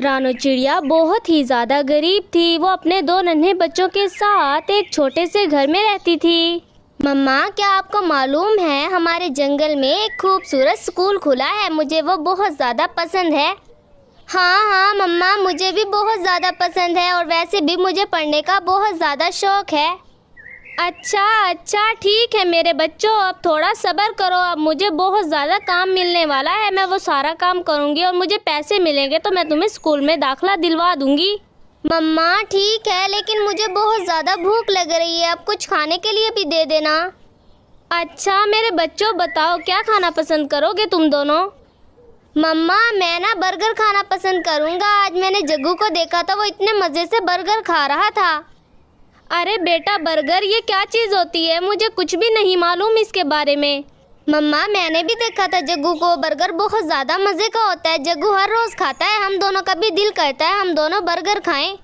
रानो चिड़िया बहुत ही ज़्यादा गरीब थी। वो अपने 2 नन्हे बच्चों के साथ एक छोटे से घर में रहती थी। मम्मा, क्या आपको मालूम है हमारे जंगल में एक खूबसूरत स्कूल खुला है। मुझे वो बहुत ज़्यादा पसंद है। हाँ मम्मा, मुझे भी बहुत ज़्यादा पसंद है और वैसे भी मुझे पढ़ने का बहुत ज़्यादा शौक़ है। अच्छा ठीक है मेरे बच्चों, अब थोड़ा सब्र करो। अब मुझे बहुत ज़्यादा काम मिलने वाला है। मैं वो सारा काम करूँगी और मुझे पैसे मिलेंगे तो मैं तुम्हें स्कूल में दाखिला दिलवा दूँगी। मम्मा ठीक है, लेकिन मुझे बहुत ज़्यादा भूख लग रही है। अब कुछ खाने के लिए भी दे देना। अच्छा मेरे बच्चों, बताओ क्या खाना पसंद करोगे तुम दोनों? मम्मा, मैं ना बर्गर खाना पसंद करूँगा। आज मैंने जग्गू को देखा था, वो इतने मज़े से बर्गर खा रहा था। अरे बेटा, बर्गर ये क्या चीज़ होती है? मुझे कुछ भी नहीं मालूम इसके बारे में। मम्मा, मैंने भी देखा था जग्गू को। बर्गर बहुत ज़्यादा मज़े का होता है। जग्गू हर रोज़ खाता है। हम दोनों का भी दिल करता है हम दोनों बर्गर खाएं।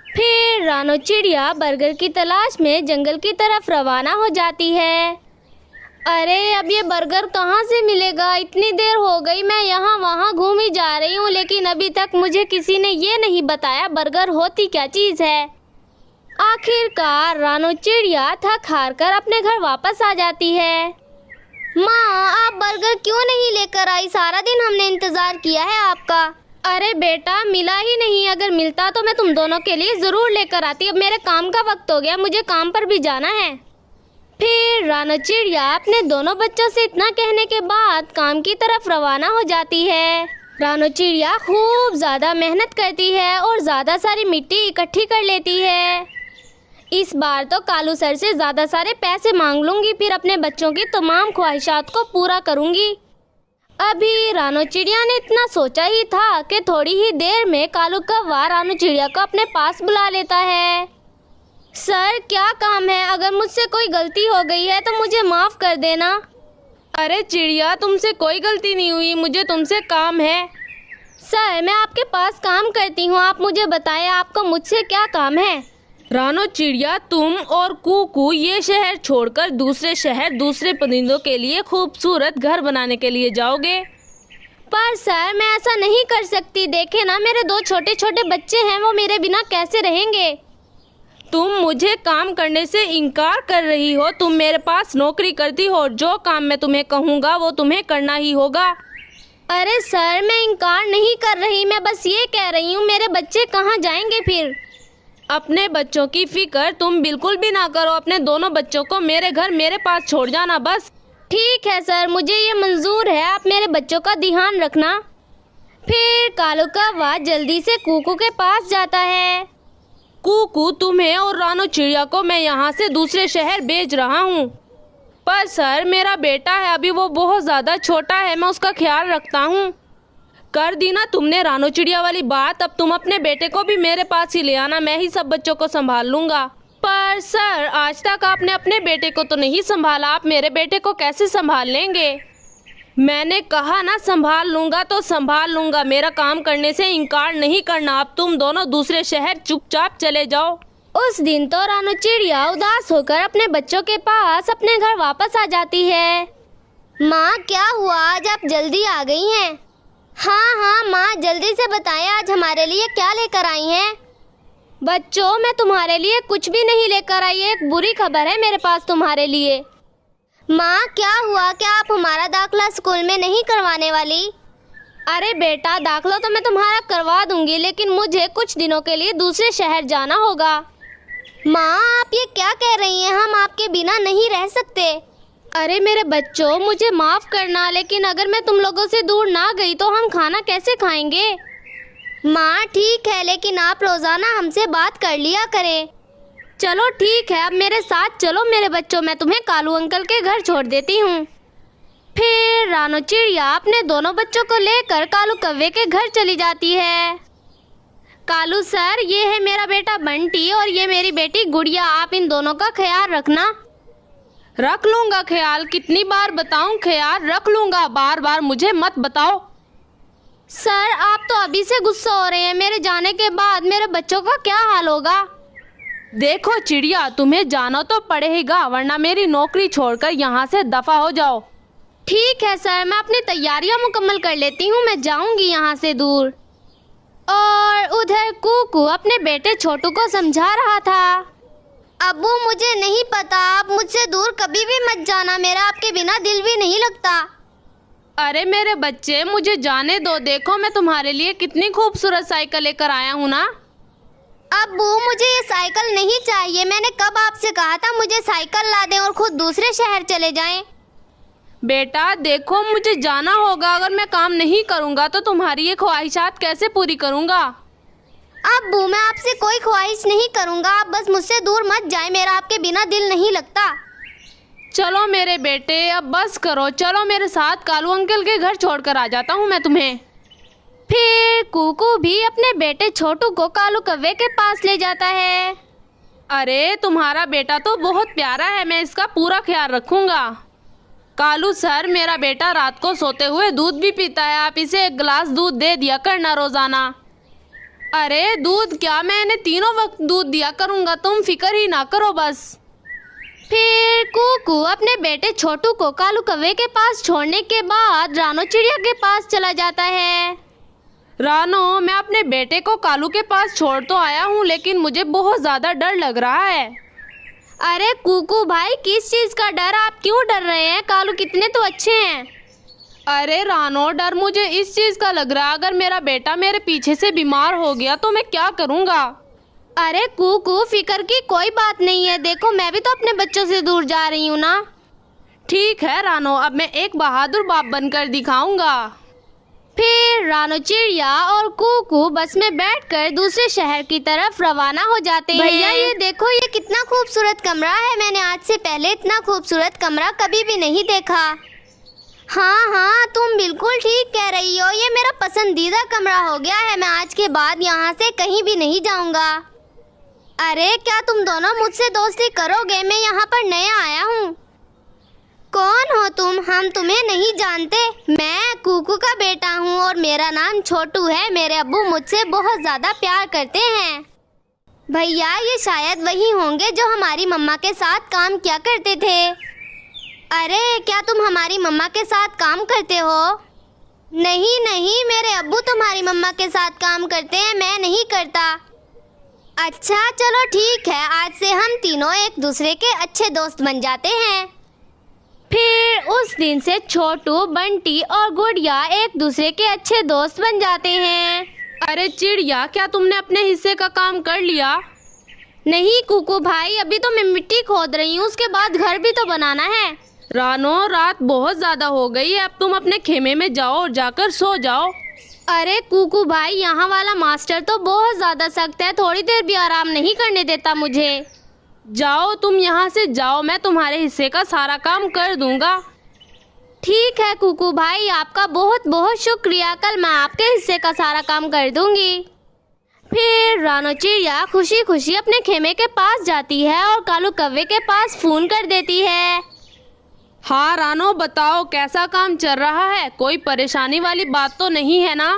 फिर रानो चिड़िया बर्गर की तलाश में जंगल की तरफ रवाना हो जाती है। अरे अब ये बर्गर कहाँ से मिलेगा? इतनी देर हो गई, मैं यहाँ वहाँ घूम ही जा रही हूँ, लेकिन अभी तक मुझे किसी ने ये नहीं बताया बर्गर होती क्या चीज़ है। आखिरकार रानो चिड़िया थक हार कर अपने घर वापस आ जाती है। माँ, आप बर्गर क्यों नहीं लेकर आई? सारा दिन हमने इंतजार किया है आपका। अरे बेटा, मिला ही नहीं। अगर मिलता तो मैं तुम दोनों के लिए ज़रूर लेकर आती। अब मेरे काम का वक्त हो गया, मुझे काम पर भी जाना है। फिर रानो चिड़िया अपने दोनों बच्चों से इतना कहने के बाद काम की तरफ रवाना हो जाती है। रानो चिड़िया खूब ज़्यादा मेहनत करती है और ज़्यादा सारी मिट्टी इकट्ठी कर लेती है। इस बार तो कालू सर से ज़्यादा सारे पैसे मांग लूँगी, फिर अपने बच्चों की तमाम ख्वाहिशात को पूरा करूँगी। अभी रानो चिड़िया ने इतना सोचा ही था कि थोड़ी ही देर में कालू कौवा रानो चिड़िया को अपने पास बुला लेता है। सर, क्या काम है? अगर मुझसे कोई गलती हो गई है तो मुझे माफ़ कर देना। अरे चिड़िया, तुमसे कोई गलती नहीं हुई, मुझे तुमसे काम है। सर, मैं आपके पास काम करती हूँ, आप मुझे बताएं आपको मुझसे क्या काम है? रानो चिड़िया, तुम और कूकू ये शहर छोड़कर दूसरे शहर दूसरे परिंदों के लिए खूबसूरत घर बनाने के लिए जाओगे। पर सर, मैं ऐसा नहीं कर सकती। देखे ना, मेरे 2 छोटे छोटे बच्चे हैं, वो मेरे बिना कैसे रहेंगे? तुम मुझे काम करने से इनकार कर रही हो। तुम मेरे पास नौकरी करती हो, जो काम मैं तुम्हें कहूँगा वो तुम्हें करना ही होगा। अरे सर, मैं इनकार नहीं कर रही, मैं बस ये कह रही हूँ मेरे बच्चे कहाँ जाएंगे फिर? अपने बच्चों की फिक्र तुम बिल्कुल भी ना करो। अपने दोनों बच्चों को मेरे घर मेरे पास छोड़ जाना बस। ठीक है सर, मुझे ये मंजूर है। आप मेरे बच्चों का ध्यान रखना। फिर कालू कौवा जल्दी से कूकू के पास जाता है। कूकू, तुम्हें और रानो चिड़िया को मैं यहाँ से दूसरे शहर भेज रहा हूँ। पर सर, मेरा बेटा है, अभी वो बहुत ज़्यादा छोटा है, मैं उसका ख्याल रखता हूँ। कर दी ना तुमने रानो चिड़िया वाली बात। अब तुम अपने बेटे को भी मेरे पास ही ले आना, मैं ही सब बच्चों को संभाल लूँगा। पर सर, आज तक आपने अपने बेटे को तो नहीं संभाला, आप मेरे बेटे को कैसे संभाल लेंगे? मैंने कहा ना, संभाल लूँगा तो संभाल लूँगा। मेरा काम करने से इनकार नहीं करना। अब तुम दोनों दूसरे शहर चुपचाप चले जाओ। उस दिन तो रानो चिड़िया उदास होकर अपने बच्चों के पास अपने घर वापस आ जाती है। माँ, क्या हुआ? आज आप जल्दी आ गई हैं? हाँ माँ, जल्दी से बताएं आज हमारे लिए क्या लेकर आई हैं? बच्चों, मैं तुम्हारे लिए कुछ भी नहीं लेकर आई। एक बुरी खबर है मेरे पास तुम्हारे लिए। माँ, क्या हुआ? क्या आप हमारा दाखिला स्कूल में नहीं करवाने वाली? अरे बेटा, दाखिला तो मैं तुम्हारा करवा दूंगी, लेकिन मुझे कुछ दिनों के लिए दूसरे शहर जाना होगा। माँ, आप ये क्या कह रही हैं? हम आपके बिना नहीं रह सकते। अरे मेरे बच्चों, मुझे माफ़ करना, लेकिन अगर मैं तुम लोगों से दूर ना गई तो हम खाना कैसे खाएंगे? माँ ठीक है, लेकिन आप रोज़ाना हमसे बात कर लिया करें। चलो ठीक है, अब मेरे साथ चलो मेरे बच्चों, मैं तुम्हें कालू अंकल के घर छोड़ देती हूँ। फिर रानो चिड़िया अपने दोनों बच्चों को लेकर कालू कौवे के घर चली जाती है। कालू सर, ये है मेरा बेटा बंटी और ये मेरी बेटी गुड़िया। आप इन दोनों का ख्याल रखना। रख लूँगा ख्याल। कितनी बार बताऊँ? ख्याल रख लूँगा, बार बार मुझे मत बताओ। सर, आप तो अभी से गुस्सा हो रहे हैं। मेरे जाने के बाद मेरे बच्चों का क्या हाल होगा? देखो चिड़िया, तुम्हें जाना तो पड़ेगा, वरना मेरी नौकरी छोड़कर यहाँ से दफा हो जाओ। ठीक है सर, मैं अपनी तैयारियां मुकम्मल कर लेती हूँ, मैं जाऊँगी यहाँ से दूर। ओ उधर कुकू अपने बेटे छोटू को समझा रहा था। अब्बू मुझे नहीं पता, आप मुझसे दूर कभी भी मत जाना, मेरा आपके बिना दिल भी नहीं लगता। अरे मेरे बच्चे मुझे जाने दो, देखो मैं तुम्हारे लिए कितनी खूबसूरत साइकिल लेकर आया हूँ ना। अब्बू मुझे ये साइकिल नहीं चाहिए, मैंने कब आपसे कहा था मुझे साइकिल ला दें और खुद दूसरे शहर चले जाएं। बेटा देखो मुझे जाना होगा, अगर मैं काम नहीं करूँगा तो तुम्हारी ये ख्वाहिशात कैसे पूरी करूँगा। अब्बू मैं आपसे कोई ख्वाहिश नहीं करूँगा, आप बस मुझसे दूर मत जाएं, मेरा आपके बिना दिल नहीं लगता। चलो मेरे बेटे अब बस करो, चलो मेरे साथ, कालू अंकल के घर छोड़कर आ जाता हूँ मैं तुम्हें। फिर कुकू भी अपने बेटे छोटू को कालू कौवे के पास ले जाता है। अरे तुम्हारा बेटा तो बहुत प्यारा है, मैं इसका पूरा ख्याल रखूँगा। कालू सर मेरा बेटा रात को सोते हुए दूध भी पीता है, आप इसे 1 गिलास दूध दे दिया करना रोजाना। अरे दूध क्या, मैं इन्हें तीनों वक्त दूध दिया करूँगा, तुम फिक्र ही ना करो बस। फिर कुकू अपने बेटे छोटू को कालू कौवे के पास छोड़ने के बाद रानो चिड़िया के पास चला जाता है। रानो मैं अपने बेटे को कालू के पास छोड़ तो आया हूँ, लेकिन मुझे बहुत ज़्यादा डर लग रहा है। अरे कुकू भाई किस चीज़ का डर, आप क्यों डर रहे हैं, कालू कितने तो अच्छे हैं। अरे रानो डर मुझे इस चीज़ का लग रहा है, अगर मेरा बेटा मेरे पीछे से बीमार हो गया तो मैं क्या करूँगा। अरे कुकू फिक्र की कोई बात नहीं है, देखो मैं भी तो अपने बच्चों से दूर जा रही हूँ ना। ठीक है रानो, अब मैं एक बहादुर बाप बनकर दिखाऊंगा। फिर रानो चिड़िया और कुकू बस में बैठकर दूसरे शहर की तरफ रवाना हो जाते हैं। भैया ये देखो ये कितना खूबसूरत कमरा है, मैंने आज से पहले इतना खूबसूरत कमरा कभी भी नहीं देखा। हाँ हाँ तुम बिल्कुल ठीक कह रही हो, ये मेरा पसंदीदा कमरा हो गया है, मैं आज के बाद यहाँ से कहीं भी नहीं जाऊँगा। अरे क्या तुम दोनों मुझसे दोस्ती करोगे, मैं यहाँ पर नया आया हूँ। कौन हो तुम, हम तुम्हें नहीं जानते। मैं कुकू का बेटा हूँ और मेरा नाम छोटू है, मेरे अब्बू मुझसे बहुत ज़्यादा प्यार करते हैं। भैया ये शायद वही होंगे जो हमारी मम्मा के साथ काम किया करते थे। अरे क्या तुम हमारी मम्मा के साथ काम करते हो? नहीं नहीं मेरे अब्बू तुम्हारी मम्मा के साथ काम करते हैं, मैं नहीं करता। अच्छा चलो ठीक है, आज से हम तीनों एक दूसरे के अच्छे दोस्त बन जाते हैं। फिर उस दिन से छोटू, बंटी और गुड़िया एक दूसरे के अच्छे दोस्त बन जाते हैं। अरे चिड़िया क्या तुमने अपने हिस्से का काम कर लिया? नहीं कुकू भाई, अभी तो मैं मिट्टी खोद रही हूँ, उसके बाद घर भी तो बनाना है। रानो रात बहुत ज्यादा हो गई है, अब तुम अपने खेमे में जाओ और जाकर सो जाओ। अरे कुकू भाई यहाँ वाला मास्टर तो बहुत ज़्यादा सख्त है, थोड़ी देर भी आराम नहीं करने देता मुझे। जाओ तुम यहाँ से जाओ, मैं तुम्हारे हिस्से का सारा काम कर दूंगा। ठीक है कुकू भाई, आपका बहुत बहुत शुक्रिया, कल मैं आपके हिस्से का सारा काम कर दूंगी। फिर रानो चिड़िया खुशी खुशी अपने खेमे के पास जाती है और कालू कौवे के पास फ़ोन कर देती है। हाँ रानो बताओ कैसा काम चल रहा है, कोई परेशानी वाली बात तो नहीं है ना?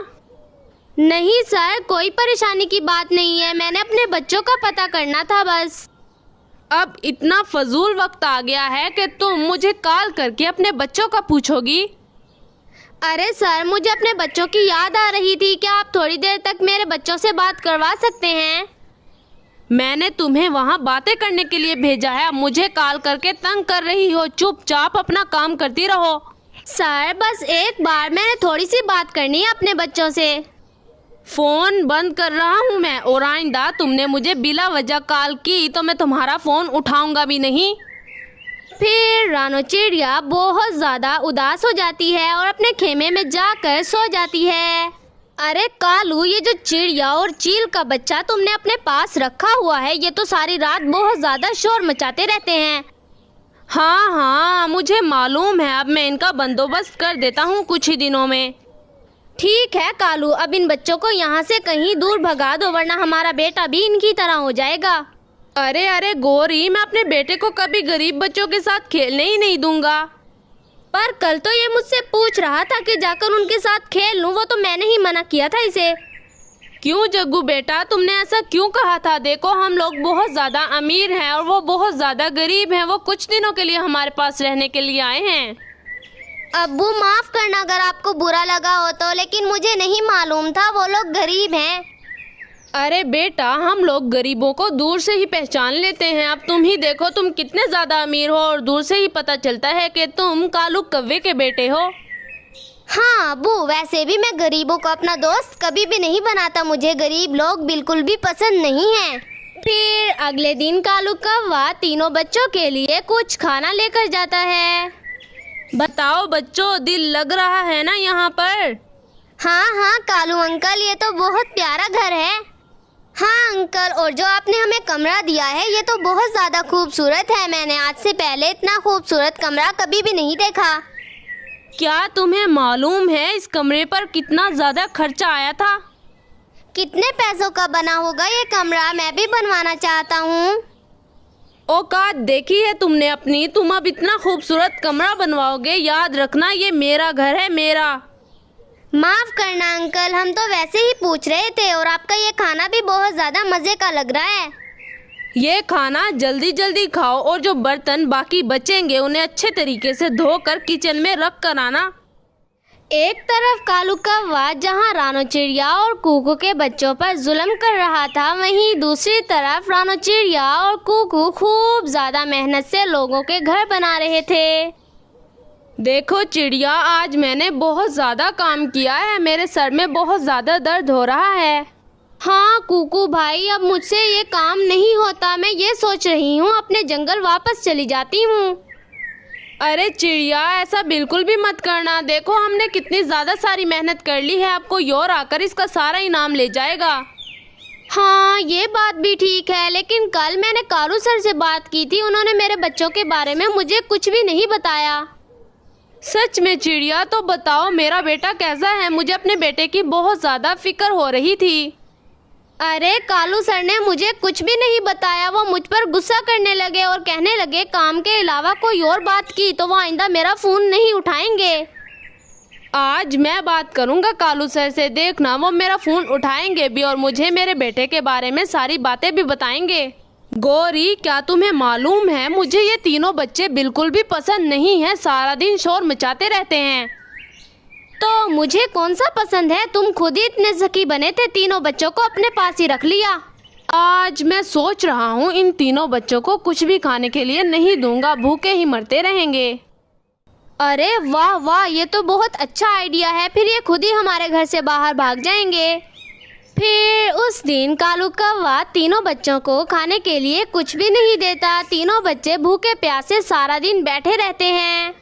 नहीं सर, कोई परेशानी की बात नहीं है, मैंने अपने बच्चों का पता करना था बस। अब इतना फजूल वक्त आ गया है कि तुम मुझे कॉल करके अपने बच्चों का पूछोगी? अरे सर मुझे अपने बच्चों की याद आ रही थी, क्या आप थोड़ी देर तक मेरे बच्चों से बात करवा सकते हैं? मैंने तुम्हें वहाँ बातें करने के लिए भेजा है, मुझे कॉल करके तंग कर रही हो, चुपचाप अपना काम करती रहो। सर बस एक बार, मैंने थोड़ी सी बात करनी है अपने बच्चों से। फ़ोन बंद कर रहा हूँ मैं, और आइंदा तुमने मुझे बिला वजह कॉल की तो मैं तुम्हारा फ़ोन उठाऊंगा भी नहीं। फिर रानो चिड़िया बहुत ज़्यादा उदास हो जाती है और अपने खेमे में जाकर सो जाती है। अरे कालू, ये जो चिड़िया और चील का बच्चा तुमने अपने पास रखा हुआ है, ये तो सारी रात बहुत ज़्यादा शोर मचाते रहते हैं। हाँ हाँ मुझे मालूम है, अब मैं इनका बंदोबस्त कर देता हूँ कुछ ही दिनों में। ठीक है कालू, अब इन बच्चों को यहाँ से कहीं दूर भगा दो, वरना हमारा बेटा भी इनकी तरह हो जाएगा। अरे अरे गोरी, मैं अपने बेटे को कभी गरीब बच्चों के साथ खेलने ही नहीं दूंगा। पर कल तो ये मुझसे पूछ रहा था कि जाकर उनके साथ खेल लूं, वो तो मैंने ही मना किया था इसे। क्यों जग्गू बेटा, तुमने ऐसा क्यों कहा था? देखो हम लोग बहुत ज़्यादा अमीर हैं और वो बहुत ज़्यादा गरीब हैं, वो कुछ दिनों के लिए हमारे पास रहने के लिए आए हैं। अब्बू माफ़ करना अगर आपको बुरा लगा हो तो, लेकिन मुझे नहीं मालूम था वो लोग गरीब हैं। अरे बेटा, हम लोग गरीबों को दूर से ही पहचान लेते हैं। अब तुम ही देखो, तुम कितने ज्यादा अमीर हो और दूर से ही पता चलता है कि तुम कालू कौवे के बेटे हो। हाँ अब्बू, वैसे भी मैं गरीबों को अपना दोस्त कभी भी नहीं बनाता। मुझे गरीब लोग बिल्कुल भी पसंद नहीं हैं। फिर अगले दिन कालू कौवा तीनों बच्चों के लिए कुछ खाना लेकर जाता है। बताओ बच्चों, दिल लग रहा है ना यहाँ पर? हाँ हाँ कालू अंकल, ये तो बहुत प्यारा घर है। हाँ अंकल, और जो आपने हमें कमरा दिया है ये तो बहुत ज़्यादा खूबसूरत है। मैंने आज से पहले इतना खूबसूरत कमरा कभी भी नहीं देखा। क्या तुम्हें मालूम है इस कमरे पर कितना ज़्यादा खर्चा आया था? कितने पैसों का बना होगा ये कमरा? मैं भी बनवाना चाहता हूँ। औकात देखी है तुमने अपनी। तुम अब इतना खूबसूरत कमरा बनवाओगे? याद रखना, ये मेरा घर है, मेरा। माफ करना अंकल, हम तो वैसे ही पूछ रहे थे। और आपका ये खाना भी बहुत ज़्यादा मज़े का लग रहा है। ये खाना जल्दी जल्दी खाओ और जो बर्तन बाकी बचेंगे उन्हें अच्छे तरीके से धोकर किचन में रख कर आना। एक तरफ कालू कौवा जहाँ रानो चिड़िया और कूकू के बच्चों पर जुल्म कर रहा था, वहीं दूसरी तरफ रानो चिड़िया और कूकू खूब ज़्यादा मेहनत से लोगों के घर बना रहे थे। देखो चिड़िया, आज मैंने बहुत ज़्यादा काम किया है। मेरे सर में बहुत ज़्यादा दर्द हो रहा है। हाँ कूकू भाई, अब मुझसे ये काम नहीं होता। मैं ये सोच रही हूँ अपने जंगल वापस चली जाती हूँ। अरे चिड़िया, ऐसा बिल्कुल भी मत करना। देखो हमने कितनी ज़्यादा सारी मेहनत कर ली है। आपको योर आकर इसका सारा इनाम ले जाएगा। हाँ ये बात भी ठीक है, लेकिन कल मैंने कालू सर से बात की थी। उन्होंने मेरे बच्चों के बारे में मुझे कुछ भी नहीं बताया। सच में चिड़िया? तो बताओ मेरा बेटा कैसा है? मुझे अपने बेटे की बहुत ज़्यादा फिक्र हो रही थी। अरे कालू सर ने मुझे कुछ भी नहीं बताया। वो मुझ पर गुस्सा करने लगे और कहने लगे काम के अलावा कोई और बात की तो वो आइंदा मेरा फ़ोन नहीं उठाएंगे। आज मैं बात करूंगा कालू सर से, देखना वो मेरा फ़ोन उठाएंगे भी और मुझे मेरे बेटे के बारे में सारी बातें भी बताएंगे। गौरी, क्या तुम्हें मालूम है मुझे ये तीनों बच्चे बिल्कुल भी पसंद नहीं हैं। सारा दिन शोर मचाते रहते हैं। तो मुझे कौन सा पसंद है? तुम खुद ही इतने ज़की बने थे, तीनों बच्चों को अपने पास ही रख लिया। आज मैं सोच रहा हूँ इन तीनों बच्चों को कुछ भी खाने के लिए नहीं दूंगा, भूखे ही मरते रहेंगे। अरे वाह वाह, ये तो बहुत अच्छा आइडिया है। फिर ये खुद ही हमारे घर से बाहर भाग जाएंगे। फिर उस दिन कालू कौवा तीनों बच्चों को खाने के लिए कुछ भी नहीं देता। तीनों बच्चे भूखे प्यासे सारा दिन बैठे रहते हैं।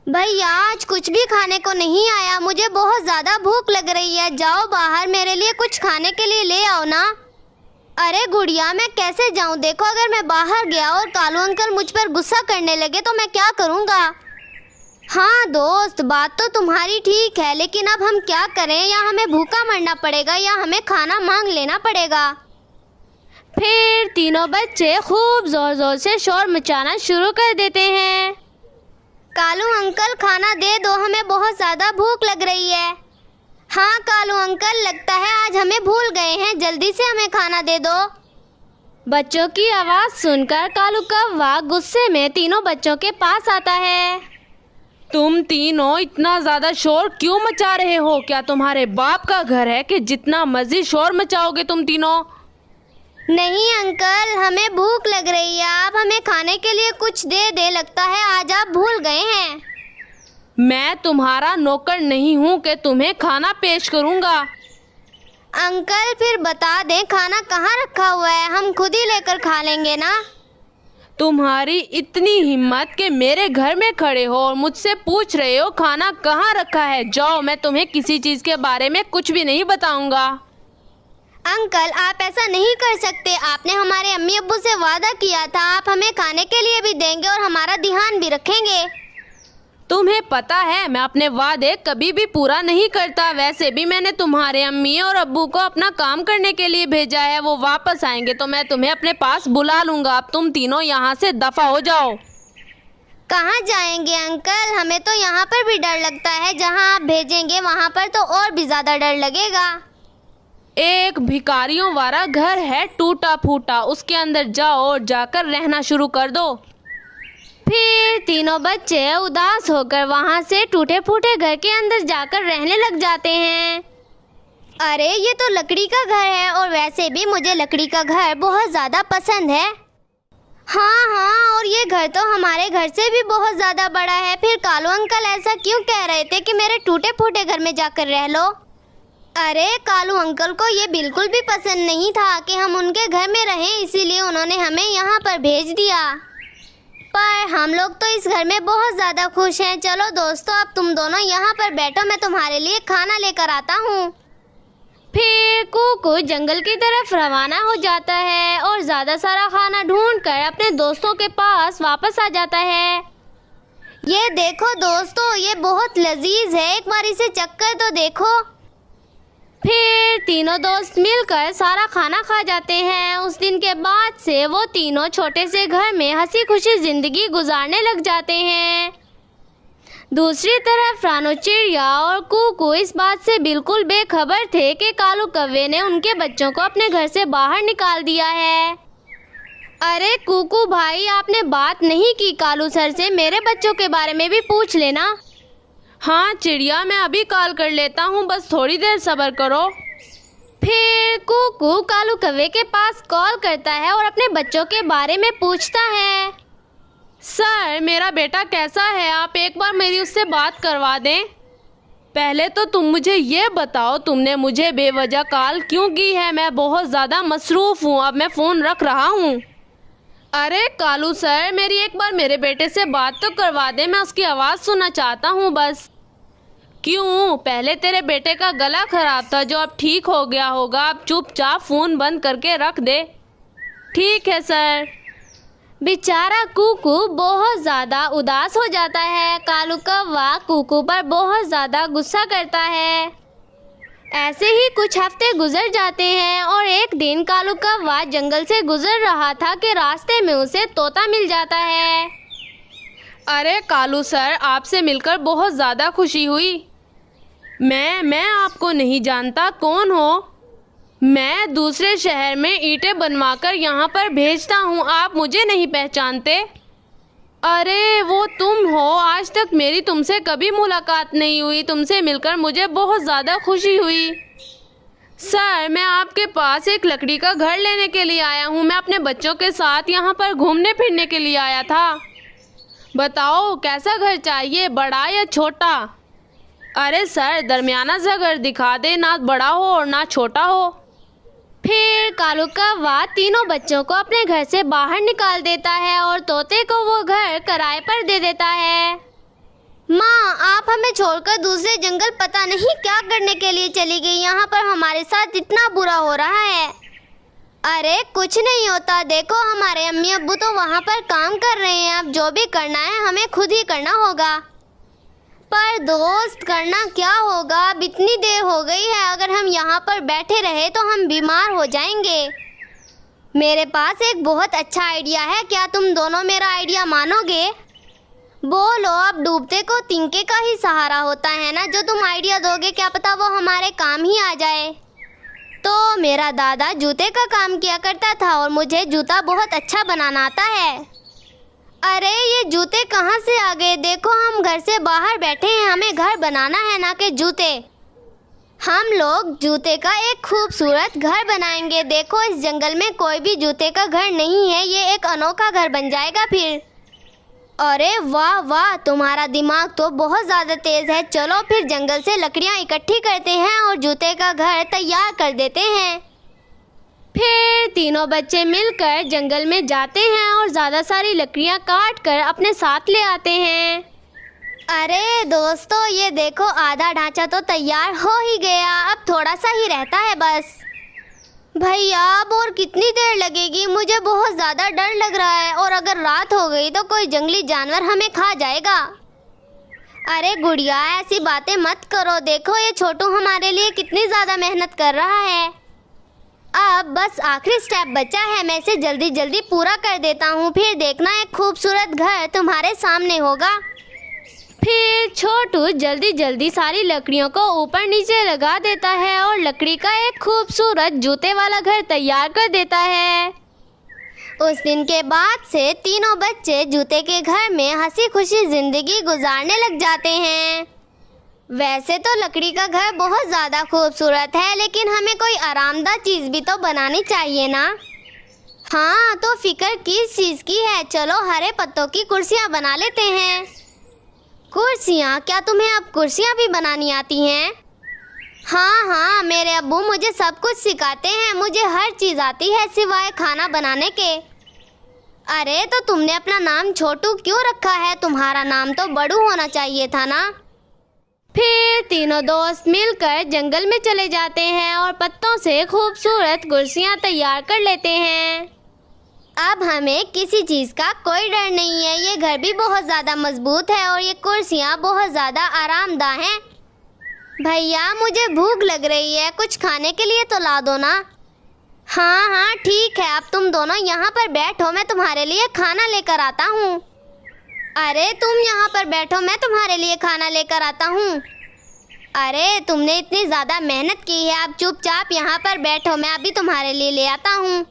भैया, आज कुछ भी खाने को नहीं आया। मुझे बहुत ज़्यादा भूख लग रही है। जाओ बाहर मेरे लिए कुछ खाने के लिए ले आओ ना। अरे गुड़िया, मैं कैसे जाऊं? देखो अगर मैं बाहर गया और कालू अंकल मुझ पर गुस्सा करने लगे तो मैं क्या करूंगा? हाँ दोस्त, बात तो तुम्हारी ठीक है, लेकिन अब हम क्या करें? या हमें भूखा मरना पड़ेगा या हमें खाना मांग लेना पड़ेगा। फिर तीनों बच्चे खूब ज़ोर ज़ोर से शोर मचाना शुरू कर देते हैं। कालू अंकल, खाना दे दो, हमें बहुत ज़्यादा भूख लग रही है। हाँ कालू अंकल, लगता है आज हमें भूल गए हैं। जल्दी से हमें खाना दे दो। बच्चों की आवाज़ सुनकर कालू कौवा गुस्से में तीनों बच्चों के पास आता है। तुम तीनों इतना ज़्यादा शोर क्यों मचा रहे हो? क्या तुम्हारे बाप का घर है कि जितना मर्जी शोर मचाओगे तुम तीनों? नहीं अंकल, हमें भूख लग रही है। आप हमें खाने के लिए कुछ दे दे। लगता है आज आप भूल गए हैं। मैं तुम्हारा नौकर नहीं हूँ कि तुम्हें खाना पेश करूँगा। अंकल फिर बता दें खाना कहाँ रखा हुआ है, हम खुद ही लेकर खा लेंगे ना। तुम्हारी इतनी हिम्मत कि मेरे घर में खड़े हो और मुझसे पूछ रहे हो खाना कहाँ रखा है? जाओ, मैं तुम्हें किसी चीज़ के बारे में कुछ भी नहीं बताऊँगा। अंकल आप ऐसा नहीं कर सकते। आपने हमारे अम्मी अब्बू से वादा किया था, आप हमें खाने के लिए भी देंगे और हमारा ध्यान भी रखेंगे। तुम्हें पता है मैं अपने वादे कभी भी पूरा नहीं करता। वैसे भी मैंने तुम्हारे अम्मी और अब्बू को अपना काम करने के लिए भेजा है। वो वापस आएंगे तो मैं तुम्हें अपने पास बुला लूँगा। अब तुम तीनों यहाँ से दफ़ा हो जाओ। कहाँ जाएंगे अंकल? हमें तो यहाँ पर भी डर लगता है। जहाँ आप भेजेंगे वहाँ पर तो और भी ज़्यादा डर लगेगा। एक भिखारियों वाला घर है टूटा फूटा, उसके अंदर जाओ और जाकर रहना शुरू कर दो। फिर तीनों बच्चे उदास होकर वहाँ से टूटे फूटे घर के अंदर जाकर रहने लग जाते हैं। अरे ये तो लकड़ी का घर है और वैसे भी मुझे लकड़ी का घर बहुत ज़्यादा पसंद है। हाँ हाँ, और ये घर तो हमारे घर से भी बहुत ज़्यादा बड़ा है। फिर कालू अंकल ऐसा क्यों कह रहे थे कि मेरे टूटे फूटे घर में जाकर रह लो? अरे कालू अंकल को ये बिल्कुल भी पसंद नहीं था कि हम उनके घर में रहें, इसीलिए उन्होंने हमें यहाँ पर भेज दिया। पर हम लोग तो इस घर में बहुत ज़्यादा खुश हैं। चलो दोस्तों, अब तुम दोनों यहाँ पर बैठो, मैं तुम्हारे लिए खाना लेकर आता हूँ। फिर कुकू जंगल की तरफ रवाना हो जाता है और ज़्यादा सारा खाना ढूंढकर अपने दोस्तों के पास वापस आ जाता है। ये देखो दोस्तों, ये बहुत लजीज है, एक बार इसे चखकर तो देखो। फिर तीनों दोस्त मिलकर सारा खाना खा जाते हैं। उस दिन के बाद से वो तीनों छोटे से घर में हंसी खुशी जिंदगी गुजारने लग जाते हैं। दूसरी तरफ रानो चिड़िया और कुकू इस बात से बिल्कुल बेखबर थे कि कालू कौवे ने उनके बच्चों को अपने घर से बाहर निकाल दिया है। अरे कुकू भाई, आपने बात नहीं की कालू सर से, मेरे बच्चों के बारे में भी पूछ लेना। हाँ चिड़िया, मैं अभी कॉल कर लेता हूँ, बस थोड़ी देर सब्र करो। फिर कुकू कालू कौवे के पास कॉल करता है और अपने बच्चों के बारे में पूछता है। सर, मेरा बेटा कैसा है? आप एक बार मेरी उससे बात करवा दें। पहले तो तुम मुझे ये बताओ, तुमने मुझे बेवजह कॉल क्यों की है? मैं बहुत ज़्यादा मसरूफ़ हूँ, अब मैं फ़ोन रख रहा हूँ। अरे कालू सर, मेरी एक बार मेरे बेटे से बात तो करवा दे, मैं उसकी आवाज़ सुनना चाहता हूँ बस। क्यों? पहले तेरे बेटे का गला खराब था जो अब ठीक हो गया होगा। अब चुपचाप फ़ोन बंद करके रख दे। ठीक है सर। बेचारा कुकू बहुत ज़्यादा उदास हो जाता है। कालू कौवा कुकू पर बहुत ज़्यादा गुस्सा करता है। ऐसे ही कुछ हफ्ते गुजर जाते हैं और एक दिन कालू कौवा जंगल से गुजर रहा था कि रास्ते में उसे तोता मिल जाता है। अरे कालू सर, आपसे मिलकर बहुत ज़्यादा खुशी हुई। मैं आपको नहीं जानता, कौन हो? मैं दूसरे शहर में ईंटें बनवाकर यहाँ पर भेजता हूँ, आप मुझे नहीं पहचानते? अरे वो तुम हो, आज तक मेरी तुमसे कभी मुलाकात नहीं हुई। तुमसे मिलकर मुझे बहुत ज़्यादा खुशी हुई। सर, मैं आपके पास एक लकड़ी का घर लेने के लिए आया हूँ। मैं अपने बच्चों के साथ यहाँ पर घूमने फिरने के लिए आया था। बताओ कैसा घर चाहिए, बड़ा या छोटा? अरे सर, दरमियाना सा घर दिखा दे, ना बड़ा हो और ना छोटा हो। फिर कालू कौवा तीनों बच्चों को अपने घर से बाहर निकाल देता है और तोते को वो घर किराए पर दे देता है। माँ, आप हमें छोड़कर दूसरे जंगल पता नहीं क्या करने के लिए चली गई। यहाँ पर हमारे साथ इतना बुरा हो रहा है। अरे कुछ नहीं होता, देखो हमारे अम्मी अब्बू तो वहाँ पर काम कर रहे हैं। अब जो भी करना है हमें खुद ही करना होगा। पर दोस्त, करना क्या होगा? अब इतनी देर हो गई है, अगर हम यहाँ पर बैठे रहे तो हम बीमार हो जाएंगे। मेरे पास एक बहुत अच्छा आइडिया है, क्या तुम दोनों मेरा आइडिया मानोगे? बोलो। अब डूबते को तिनके का ही सहारा होता है ना। जो तुम आइडिया दोगे क्या पता वो हमारे काम ही आ जाए। तो मेरा दादा जूते का काम किया करता था और मुझे जूता बहुत अच्छा बनाना आता है। अरे ये जूते कहाँ से आ गए? देखो हम घर से बाहर बैठे हैं, हमें घर बनाना है ना कि जूते। हम लोग जूते का एक खूबसूरत घर बनाएंगे। देखो इस जंगल में कोई भी जूते का घर नहीं है, ये एक अनोखा घर बन जाएगा फिर। अरे वाह वाह, तुम्हारा दिमाग तो बहुत ज़्यादा तेज़ है। चलो फिर जंगल से लकड़ियाँ इकट्ठी करते हैं और जूते का घर तैयार कर देते हैं। फिर तीनों बच्चे मिलकर जंगल में जाते हैं और ज़्यादा सारी लकड़ियाँ काट कर अपने साथ ले आते हैं। अरे दोस्तों, ये देखो आधा ढांचा तो तैयार हो ही गया, अब थोड़ा सा ही रहता है बस। भैया अब और कितनी देर लगेगी? मुझे बहुत ज़्यादा डर लग रहा है, और अगर रात हो गई तो कोई जंगली जानवर हमें खा जाएगा। अरे गुड़िया, ऐसी बातें मत करो। देखो ये छोटू हमारे लिए कितनी ज़्यादा मेहनत कर रहा है। अब बस आखिरी स्टेप बचा है, मैं इसे जल्दी जल्दी पूरा कर देता हूँ, फिर देखना एक खूबसूरत घर तुम्हारे सामने होगा। फिर छोटू जल्दी जल्दी सारी लकड़ियों को ऊपर नीचे लगा देता है और लकड़ी का एक खूबसूरत जूते वाला घर तैयार कर देता है। उस दिन के बाद से तीनों बच्चे जूते के घर में हंसी खुशी जिंदगी गुजारने लग जाते हैं। वैसे तो लकड़ी का घर बहुत ज्यादा खूबसूरत है, लेकिन हमें कोई आरामदायक चीज भी तो बनानी चाहिए ना। हाँ, तो फिक्र किस चीज की है? चलो हरे पत्तों की कुर्सियाँ बना लेते हैं। कुर्सियाँ? क्या तुम्हें अब कुर्सियाँ भी बनानी आती हैं? हाँ हाँ, मेरे अब्बू मुझे सब कुछ सिखाते हैं। मुझे हर चीज आती है सिवाय खाना बनाने के। अरे तो तुमने अपना नाम छोटू क्यों रखा है? तुम्हारा नाम तो बड़ू होना चाहिए था ना। फिर तीनों दोस्त मिलकर जंगल में चले जाते हैं और पत्तों से खूबसूरत कुर्सियाँ तैयार कर लेते हैं। अब हमें किसी चीज़ का कोई डर नहीं है। ये घर भी बहुत ज़्यादा मजबूत है और ये कुर्सियाँ बहुत ज़्यादा आरामदायक हैं। भैया, मुझे भूख लग रही है, कुछ खाने के लिए तो ला दो ना। हाँ हाँ ठीक है, अब तुम दोनों यहाँ पर बैठो, मैं तुम्हारे लिए खाना लेकर आता हूँ। अरे तुम यहाँ पर बैठो, मैं तुम्हारे लिए खाना लेकर आता हूँ। अरे तुमने इतनी ज़्यादा मेहनत की है, अब चुपचाप यहाँ पर बैठो, मैं अभी तुम्हारे लिए ले आता हूँ।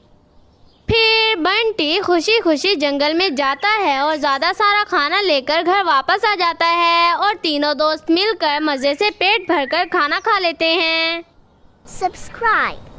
फिर बंटी खुशी खुशी जंगल में जाता है और ज़्यादा सारा खाना लेकर घर वापस आ जाता है और तीनों दोस्त मिलकर मज़े से पेट भरकर खाना खा लेते हैं। Subscribe.